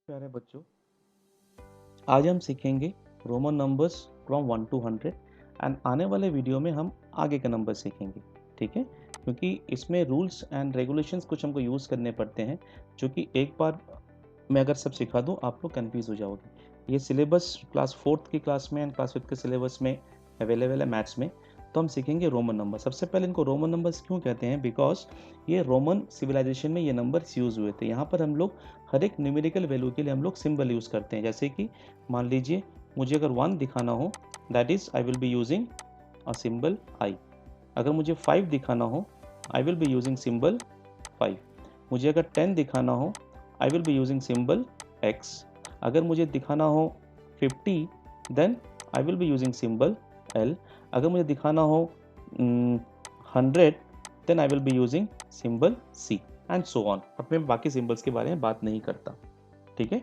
प्यारे बच्चों, आज हम सीखेंगे Roman numbers from 1 to 100 and आने वाले वीडियो में हम आगे के नंबर सीखेंगे। ठीक है, क्योंकि इसमें रूल्स एंड रेगुलेशंस कुछ हमको यूज़ करने पड़ते हैं, जो कि एक बार मैं अगर सब सिखा दूँ आप लोग कन्फ्यूज़ हो जाओगे। ये सिलेबस क्लास 4th की क्लास में एंड क्लास 5th के सिलेबस में अवेलेबल है मैथ्स में। तो हम सीखेंगे रोमन नंबर। सबसे पहले इनको रोमन नंबर्स क्यों कहते हैं? बिकॉज ये रोमन सिविलाइजेशन में ये नंबर्स यूज़ हुए थे। यहाँ पर हम लोग हर एक न्यूमेरिकल वैल्यू के लिए हम लोग सिंबल यूज़ करते हैं। जैसे कि मान लीजिए मुझे अगर 1 दिखाना हो, that is I will be using a symbol I. अगर मुझे 5 दिखाना हो, I will be using symbol 5। मुझे अगर 10 दिखाना हो, I will be using symbol x। अगर मुझे दिखाना हो 50, then I will be using symbol l। अगर मुझे दिखाना हो 100, then I will be using symbol c and so on. अब मैं बाकी सिंबल्स के बारे में बात नहीं करता। ठीक है,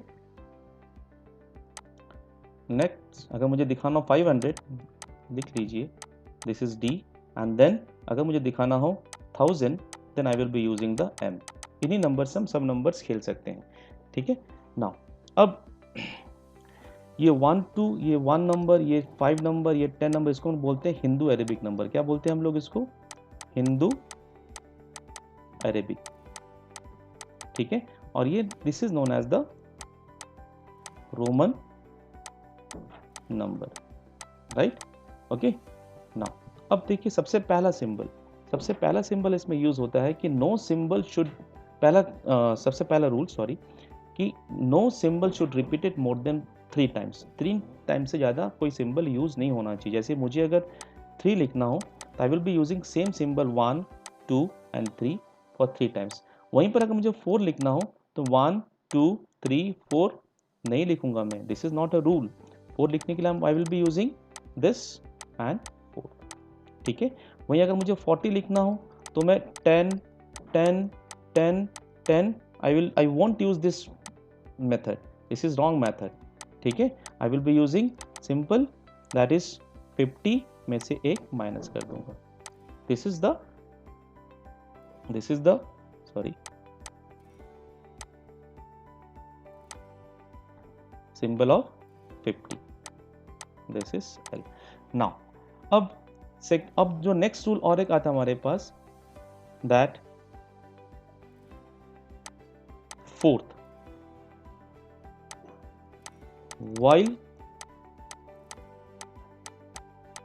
नेक्स्ट अगर मुझे दिखाना हो 500, लिख लीजिए this is d। And then अगर मुझे दिखाना हो 1000, then I will be using the m। इन्हीं नंबर से हम सब नंबर्स खेल सकते हैं। ठीक है, नाउ अब ये 1 2, ये 1 नंबर, ये 5 नंबर, ये 10 नंबर, इसको हम बोलते हैं हिंदू अरेबिक नंबर। क्या बोलते हैं हम लोग इसको? हिंदू अरेबिक। ठीक है, और ये this is known as the Roman number, right? Okay, now अब देखिए सबसे पहला सिंबल इसमें यूज होता है कि नो सिंबल शुड, सबसे पहला रूल सॉरी, कि no symbol should repeated more than 3 times. 3 time से ज़्यादा कोई सिंबल यूज नहीं होना चाहिए। जैसे मुझे अगर 3 लिखना हो तो आई will be using same symbol 1 2 and 3 for 3 times. वहीं पर अगर मुझे 4 लिखना हो तो 1 2 3 4 नहीं लिखूंगा मैं। This is not a rule. 4 लिखने के लिए आई will be using this and 4। ठीक है, वहीं अगर मुझे 40 लिखना हो तो मैं 10 10 10 10, I want use this method, this is wrong method. ठीक है, आई will be using simple, that is 50 में से एक माइनस कर दूंगा। This is the sorry symbol of 50, this is L. Now अब जो नेक्स्ट रूल और एक आता है हमारे पास, दैट फोर्थ, while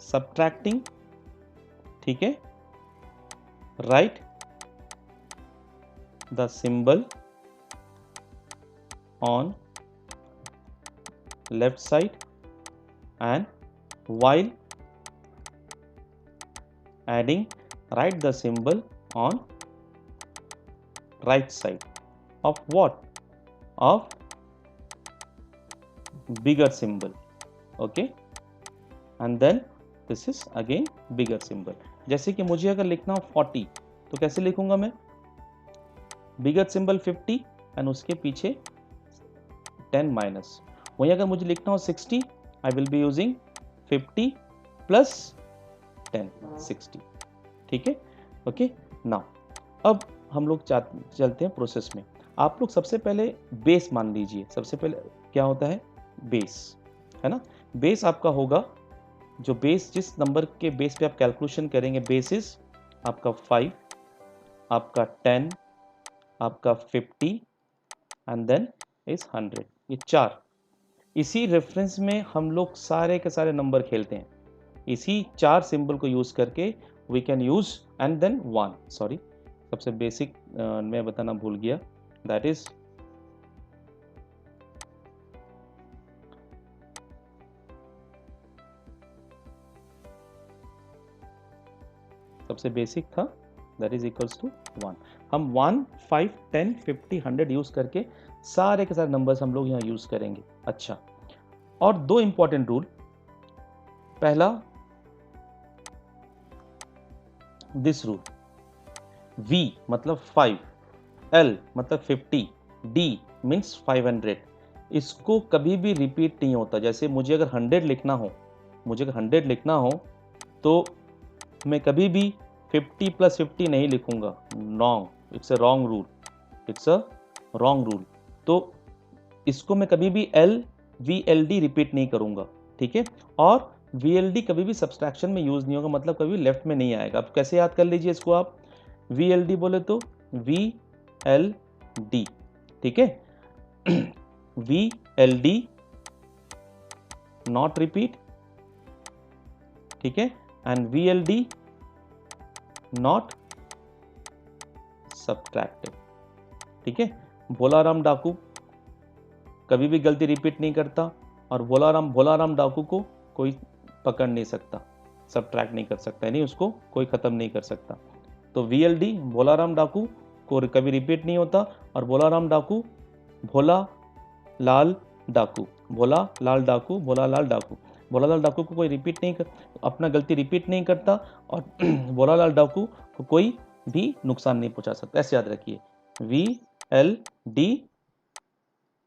subtracting, ठीक है, write the symbol on left side, and while adding, write the symbol on right side of what? Of bigger symbol. Okay, and then this is again bigger symbol. जैसे कि मुझे अगर लिखना हो 40 तो कैसे लिखूंगा मैं? बिगर सिंबल 50 एंड उसके पीछे 10 माइनस। वहीं अगर मुझे लिखना हो 60, आई विल बी यूजिंग 50 प्लस 10 60। ठीक है, ओके। नाउ अब हम लोग चलते हैं प्रोसेस में। आप लोग सबसे पहले बेस मान लीजिए। सबसे पहले क्या होता है? बेस, है ना? बेस आपका होगा, जो बेस जिस नंबर के बेस पे आप कैलकुलेशन करेंगे, बेसिस आपका 5, आपका 10, आपका 50 एंड देन इज 100। ये 4, इसी रेफरेंस में हम लोग सारे के सारे नंबर खेलते हैं। इसी 4 सिंबल को यूज करके we can use, and then 1 sorry, सबसे बेसिक मैं बताना भूल गया, दैट इज सबसे बेसिक था, दैट इज इक्वल्स टू 1। हम 1 5 10 50 100 यूज करके सारे के सारे नंबर्स हम लोग यहाँ यूज करेंगे। अच्छा, और 2 इंपॉर्टेंट रूल। पहला, दिस रूल, V मतलब 5, L मतलब 50, D मीन्स 500, इसको कभी भी रिपीट नहीं होता। जैसे मुझे अगर 100 लिखना हो तो मैं कभी भी 50 प्लस 50 नहीं लिखूंगा। Wrong, it's a wrong rule, it's a wrong rule. तो इसको मैं कभी भी L V L D repeat नहीं करूंगा, ठीक है। और वी एल डी कभी भी सब्सट्रैक्शन में यूज नहीं होगा, मतलब कभी लेफ्ट में नहीं आएगा। अब कैसे याद कर लीजिए इसको आप, वी एल डी बोले तो वी एल डी, ठीक है। V L D not repeat, ठीक है, and V L D not subtracted, ठीक है। भोलाराम डाकू कभी भी गलती रिपीट नहीं करता, और भोलाराम डाकू को कोई पकड़ नहीं सकता, सब्ट्रैक्ट नहीं कर सकता, यानी उसको कोई खत्म नहीं कर सकता। तो वीएलडी भोलाराम डाकू को कभी रिपीट नहीं होता, और भोलाराम डाकू भोला लाल डाकू, भोला लाल डाकू, भोला लाल डाकू, भोला लाल डाकू को कोई रिपीट नहीं कर, अपना गलती रिपीट नहीं करता, और भोला लाल डाकू को कोई भी नुकसान नहीं पहुंचा सकता। ऐसे याद रखिए, V L D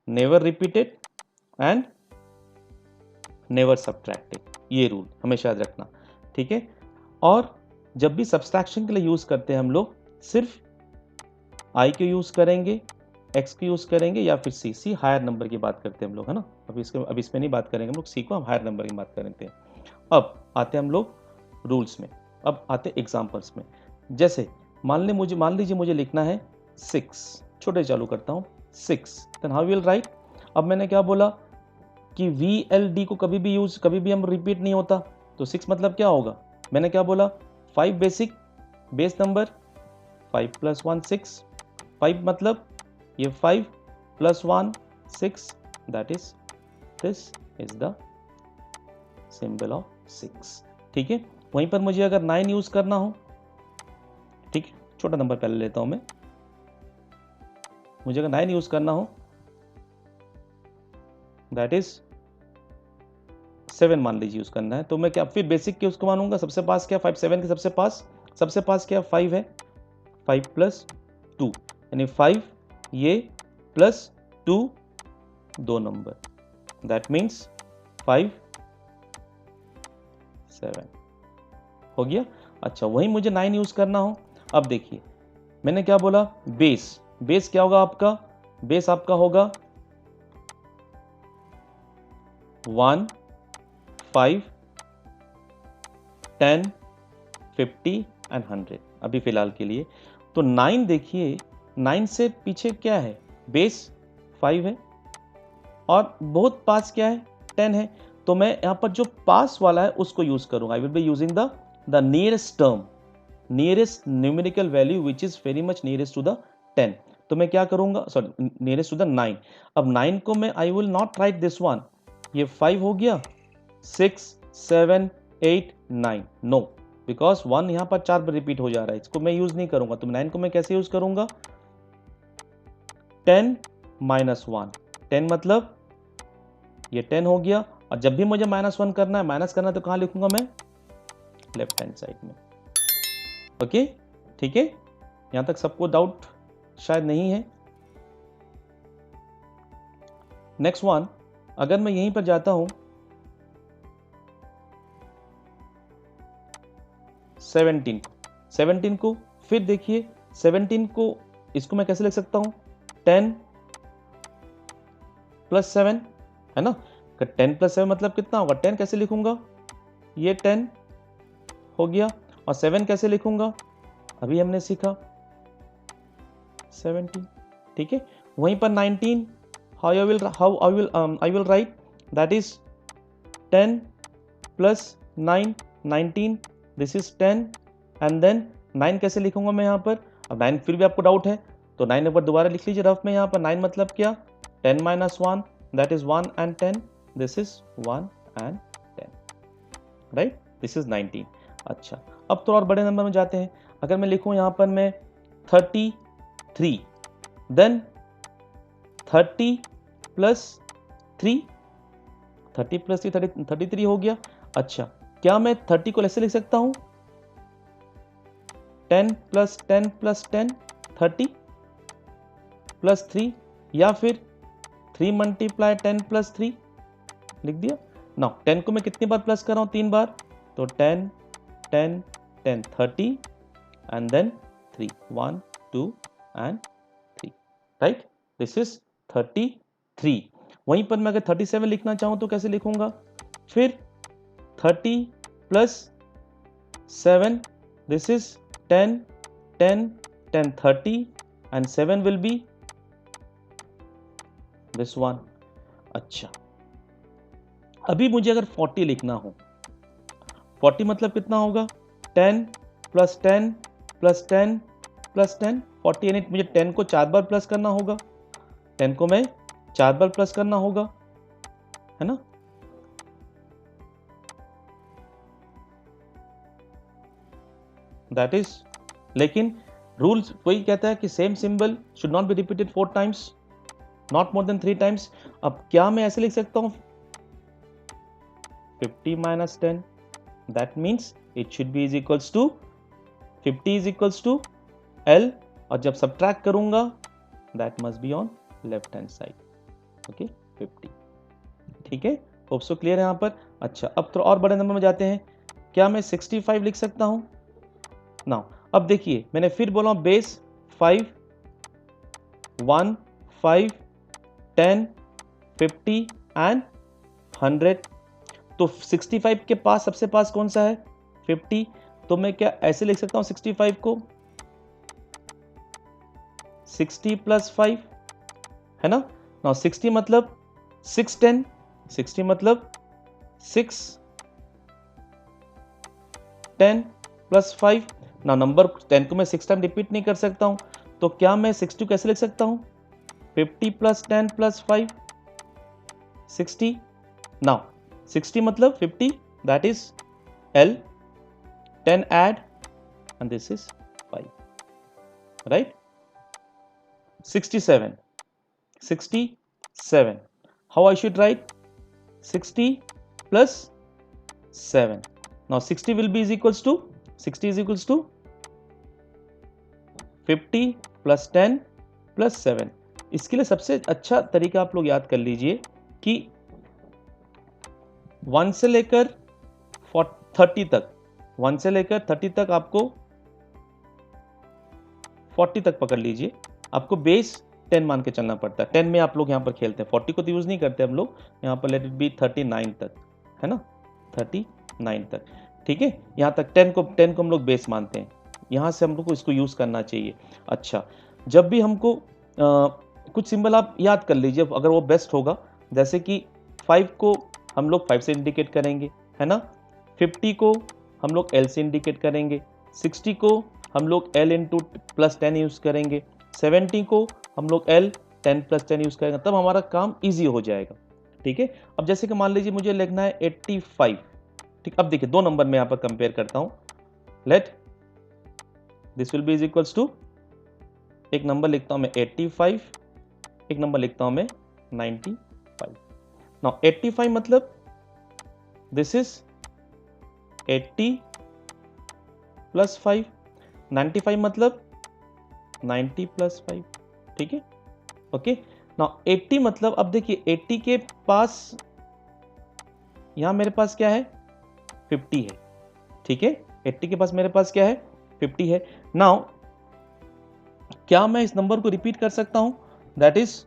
never repeated and never subtracted, ये रूल हमेशा याद रखना, ठीक है। और जब भी सब्सट्रैक्शन के लिए यूज करते हैं हम लोग सिर्फ आई को यूज करेंगे, एक्स को यूज करेंगे, या फिर सी हायर नंबर की बात करते हैं हम लोग, है ना। अब इसमें नहीं बात करेंगे हम लोग, सी को हम हायर नंबर की बात करते हैं। अब आते हैं हम लोग रूल्स में, अब आते हैं एग्जाम्पल्स में। जैसे मान लीजिए मुझे लिखना है 6, छोटे चालू करता हूँ 6, देन हाउ विल राइट। अब मैंने क्या बोला कि वी एल डी को कभी भी हम रिपीट नहीं होता, तो 6 मतलब क्या होगा, मैंने क्या बोला 5 बेस नंबर, 5 + 1 6, 5 मतलब ये 5 + 1 6, that is this is the symbol of 6, ठीक है। वहीं पर मुझे अगर 9 यूज करना हो, ठीक है, छोटा नंबर पहले लेता हूं मैं, मुझे अगर 9 यूज करना हो, दैट इज 7 मान लीजिए यूज करना है, तो मैं क्या फिर बेसिक के उसको मानूंगा, सबसे पास क्या 5, 7 के सबसे पास क्या 5 है, 5 + 2, यानी 5 ये प्लस 2 दो नंबर, दैट मीन्स 5 7 हो गया। अच्छा, वही मुझे 9 यूज करना हो, अब देखिए मैंने क्या बोला, बेस क्या होगा आपका, बेस आपका होगा 1 5 10 50 एंड 100 अभी फिलहाल के लिए। तो 9 देखिए, 9 से पीछे क्या है, बेस 5 है, और बहुत पास क्या है 10 है, तो मैं यहां पर जो पास वाला है उसको यूज करूंगा। I will be using the nearest term, nearest numerical value which is very much nearest to the 10। तो मैं क्या करूंगा, सॉरी नियरेस्ट टू द 9। अब 9 को मैं I will not right this one, ये 5 हो गया, 6 7 8 9, नो, बिकॉज 1 यहां पर 4 बार रिपीट हो जा रहा है, इसको मैं यूज नहीं करूंगा। तो 9 को मैं कैसे यूज करूंगा, 10 - 1, 10 मतलब ये 10 हो गया, और जब भी मुझे -1 करना है, माइनस करना है, तो कहां लिखूंगा मैं, लेफ्ट हैंड साइड में, ओके, ठीक है। यहां तक सबको डाउट शायद नहीं है। नेक्स्ट वन, अगर मैं यहीं पर जाता हूं 17 को, फिर देखिए 17 को, इसको मैं कैसे लिख सकता हूं, 10 + 7 है ना, 10 + 7 मतलब कितना होगा, 10 कैसे लिखूंगा, ये 10 हो गया, और 7 कैसे लिखूंगा, अभी हमने सीखा 17, ठीक है। वहीं पर 19, I will write, that is 10 + 9 19, this is 10, and then 9 कैसे लिखूंगा मैं यहाँ पर, अब 9 फिर भी आपको डाउट है, तो 9 एक बार दोबारा लिख लीजिए रफ में, यहाँ पर 9 मतलब क्या, 10 - 1, that is 1 and 10, this is 1 and 10, right, this is 19। अच्छा, अब थोड़ा और बड़े नंबर में जाते हैं। अगर मैं लिखूं यहाँ पर मैं 33, देन 30 + 3, 30 + 3 33 हो गया। अच्छा, क्या मैं 30 को ऐसे लिख सकता हूं, 10 + 10 + 10 30 + 3, या फिर 3 × 10 + 3 लिख दिया ना। 10 को मैं कितनी बार प्लस कर रहा हूं, 3 बार, तो 10 10 10 30 and then 3 1 2 and 3, right, this is 33 3। वहीं पर मैं अगर 37 लिखना चाहूँ तो कैसे लिखूंगा, फिर 30 plus 7, this is 10, 10, 10, 30 and 7 will be this one. अच्छा, अभी मुझे अगर 40 लिखना हो, 40 मतलब कितना होगा, 10 प्लस 10 प्लस 10 प्लस 10, 40 यानी मुझे 10 को 4 बार प्लस करना होगा, 10 को मैं 4 बार प्लस करना होगा, है ना। दैट इज, लेकिन रूल्स वही कहता है कि same symbol should not be repeated 4 times, not more than 3 times. अब क्या मैं ऐसे लिख सकता हूं, 50 minus 10, that means it should be is equals to 50 is equals to L, और जब subtract करूंगा that must be on left hand side, okay 50। ठीक है, होप सो क्लियर है यहाँ पर। अच्छा, अब तो और बड़े नंबर में जाते हैं, क्या मैं 65 लिख सकता हूं नाउ। अब देखिए मैंने फिर बोला बेस 5, 1, 5, 10, 50 एंड 100, तो 65 के पास सबसे पास कौन सा है, 50, तो मैं क्या ऐसे लिख सकता हूं 65 को 60 प्लस 5, है ना। नाउ 60 मतलब 6 10, 60 मतलब 6 10 प्लस 5। ना नंबर 10 को मैं 6 टाइम रिपीट नहीं कर सकता हूं, तो क्या मैं 60 कैसे लिख सकता हूं, 50 प्लस 10 प्लस 5, 60। नाउ 60 मतलब 50, that is L, 10 add and this is 5, right। 67, 67, how I should write, 60 plus 7, now 60 will be is equals to 60 is equals to 50 plus 10 plus 7। इसके लिए सबसे अच्छा तरीका आप लोग याद कर लीजिए कि 1 से लेकर 30 तक, 1 से लेकर 30 तक आपको 40 तक पकड़ लीजिए, आपको बेस 10 मान के चलना पड़ता है। 10 में आप लोग यहाँ पर खेलते हैं, 40 को तो यूज नहीं करते हम लोग, यहाँ पर लेट इट बी 39 तक, है ना, 39 तक। ठीक है, यहाँ तक 10 को हम लोग बेस मानते हैं, यहाँ से हम लोग को इसको यूज करना चाहिए। अच्छा, जब भी हमको कुछ सिंबल आप याद कर लीजिए अगर वो बेस्ट होगा, जैसे कि 5 को हम लोग 5 से इंडिकेट करेंगे, है ना, 50 को हम लोग L से इंडिकेट करेंगे, 60 को हम लोग L इंटू प्लस 10 यूज करेंगे, 70 को हम लोग L 10 प्लस 10 यूज करेंगे, तब हमारा काम इजी हो जाएगा। ठीक है, अब जैसे कि मान लीजिए मुझे लिखना है 85, ठीक, अब देखिए 2 नंबर में यहाँ पर कंपेयर करता हूँ, let this will be is equals to, एक नंबर लिखता हूँ मैं 85, एक नंबर लिखता हूँ मैं 95। नाउ 85 मतलब दिस इज 80 प्लस 5, 95 मतलब 90 प्लस 5। ठीक है, ओके। नाउ 80 मतलब, अब देखिए 80 के पास यहां मेरे पास क्या है, 50 है। ठीक है, 80 के पास मेरे पास क्या है, 50 है। नाउ क्या मैं इस नंबर को रिपीट कर सकता हूं, that is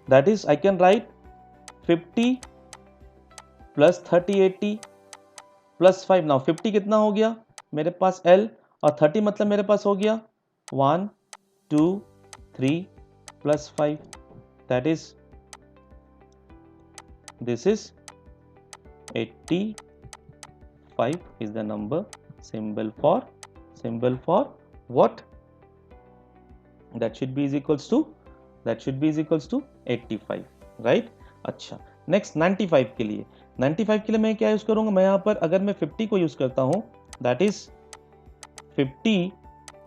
that is I can write 50 plus 30 80 plus 5। Now 50 कितना हो गया मेरे पास L, और 30 मतलब मेरे पास हो गया 1 2 3 plus 5, that is this is 85 is the number, symbol for what, that should be is equals to 85, right। अच्छा, नेक्स्ट 95 के लिए, 95 के लिए मैं क्या यूज करूंगा, मैं यहां पर अगर मैं 50 को यूज करता हूं, दैट इज 50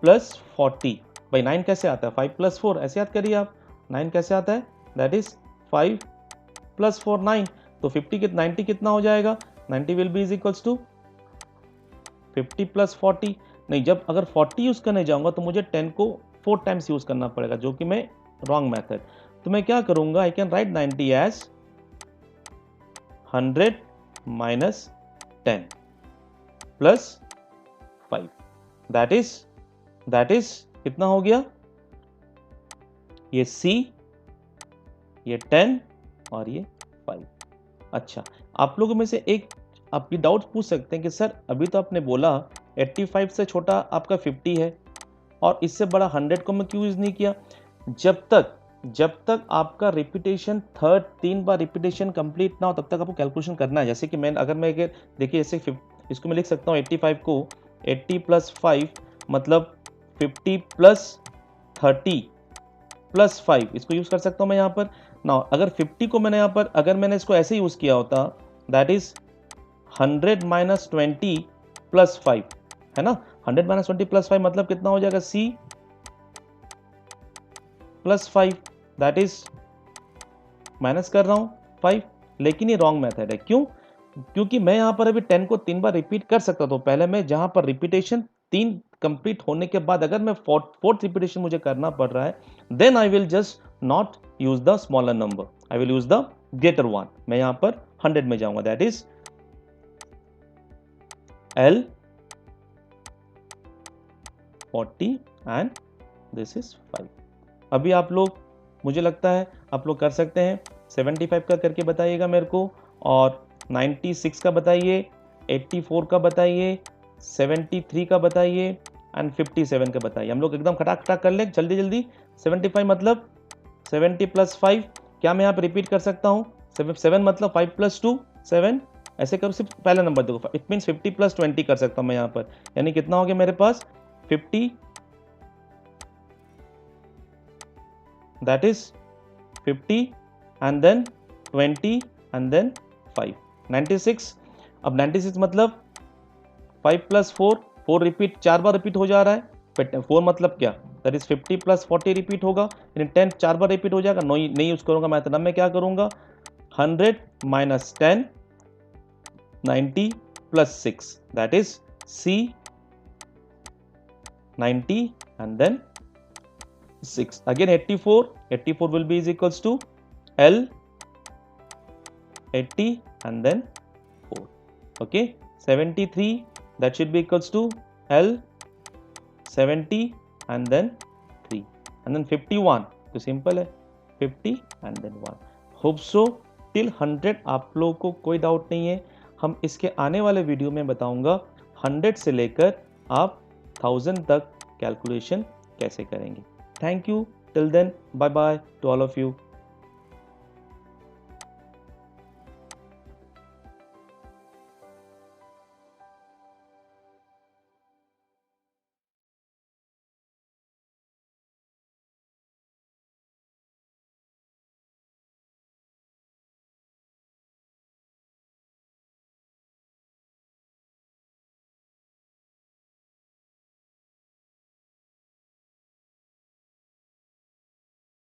प्लस 40, भाई 9 कैसे आता है, 5 प्लस 4, ऐसे याद करिए आप, 9 कैसे आता है, दैट इज 5 प्लस 4 9, तो 90 कितना हो जाएगा, 90 will be is equals to 50 plus 40। नहीं, जब अगर 40 यूज करने जाऊंगा तो मुझे 10 को 4 टाइम्स यूज करना पड़ेगा, जो कि मैं रॉन्ग मेथड, तो मैं क्या करूंगा, I can write 90 as 100 minus 10 plus 5, that is that is कितना हो गया, ये C, ये 10 और ये 5। अच्छा, आप लोगों में से एक आप ये डाउट पूछ सकते हैं कि सर अभी तो आपने बोला 85 से छोटा आपका 50 है और इससे बड़ा 100 को मैं क्यों यूज नहीं किया। जब तक आपका रिपीटेशन थर्ड 3 बार रिपीटेशन कंप्लीट ना हो तब तक आपको कैलकुलेशन करना है। जैसे कि अगर मैं देखिए जैसे इसको मैं लिख सकता हूँ 85 को 80 + 5 मतलब 50 + 30 + 5, इसको यूज कर सकता हूँ मैं यहाँ पर ना। अगर 50 को मैंने यहाँ पर अगर मैंने इसको ऐसे यूज किया होता दैट इज 100 - 20 + 5 है ना। 100 - 20 + 5 मतलब कितना हो जाएगा, C + 5 दैट इज माइनस कर रहा हूं 5। लेकिन ये रॉन्ग मेथड है, क्यों? क्योंकि मैं यहां पर अभी 10 को 3 बार रिपीट कर सकता था। पहले मैं जहां पर रिपीटेशन 3 कंप्लीट होने के बाद अगर मैं फोर्थ रिपीटेशन मुझे करना पड़ रहा है, then I will just not use the smaller number, I will use the greater one. मैं यहां पर 100 में जाऊंगा, that is L 40 and this is 5। अभी आप लोग, मुझे लगता है आप लोग कर सकते हैं। 75 का करके बताइएगा मेरे को, और 96 का बताइए, 84 का बताइए, 73 का बताइए एंड 57 का बताइए। हम लोग एकदम खटाक खटाक कर लें जल्दी जल्दी। 75 मतलब 70 + 5, क्या मैं यहाँ पर रिपीट कर सकता हूँ? 7 मतलब 5 + 2 7, ऐसे करो। सिर्फ पहला नंबर देखो, इट मीन्स 50 + 20 कर सकता हूँ मैं यहाँ पर। यानी कितना हो गया मेरे पास 50, that is 50 and then 20 and then 5, 96। अब 96 मतलब 5 + 4, 4 रिपीट 4 बार रिपीट हो जा रहा है। 4 मतलब क्या, दैट इज 50 + 40 रिपीट होगा, यानी 10 4 बार रिपीट हो जाएगा। नहीं यूज करूंगा मैं, तो मैं क्या करूंगा 100 - 10 90 + 6 that is C 90 and then 6 again 84 will be is equals to L 80 and then 4, okay। 73 that should be equals to L 70 and then 3 and then 51, तो सिंपल है 50 and then 1। Hope so till 100 आप लोगों को कोई doubt नहीं है। हम इसके आने वाले वीडियो में बताऊंगा 100 से लेकर आप 1000 तक कैलकुलेशन कैसे करेंगे। Thank you. Till then, bye bye to all of you.